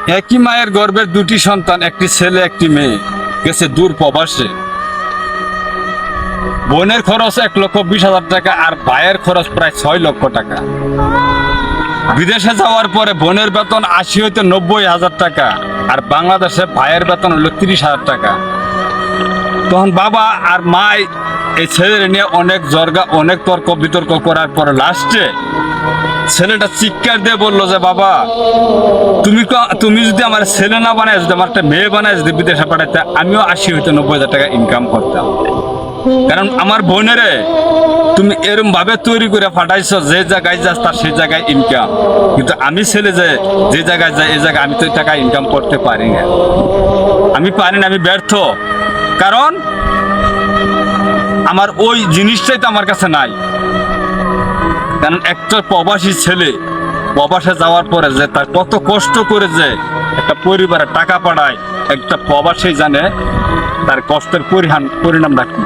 একই মায়ের গর্ভের দুটি সন্তান, একটি ছেলে একটি মেয়ে, গেছে দূর প্রবাসে। বোনের খরচ 1,20,000 টাকা আর ভাইয়ের খরচ প্রায় 6 লক্ষ টাকা। বিদেশে যাওয়ার পরে বোনের বেতন 80 হইতে 90,000 টাকা আর বাংলাদেশে ভাইয়ের বেতন হলো 30,000 টাকা। তখন বাবা আর মা এই ছেলের নিয়ে অনেক জর্গা, অনেক তর্ক বিতর্ক করার পরে লাস্টে ছেলেটা চিৎকার দিয়ে বললো যে বাবা, তুমি যদি আমার ছেলে না বানায়, যদি আমার একটা মেয়ে বানায়, যদি বিদেশে পাঠাইতে, আমিও 80 হইতে 90,000 টাকা ইনকাম করতাম। কারণ আমার বোনেরে তুমি এরম ভাবে তৈরি করে পাঠাইছো, যে জায়গায় যাস তার সেই জায়গায় ইনকাম, কিন্তু আমি ছেলে যে জায়গায় যাই এই জায়গায় আমি তো টাকা ইনকাম করতে পারি না। আমি পারি না, আমি ব্যর্থ। কারণ আমার ওই জিনিসটাই তো আমার কাছে নাই। কারণ একটা প্রবাসী ছেলে প্রবাসে যাওয়ার পরে যে তার কত কষ্ট করে যে একটা পরিবারে টাকা পাঠায়, একটা প্রবাসী জানে তার কষ্টের পরিণামটা কি।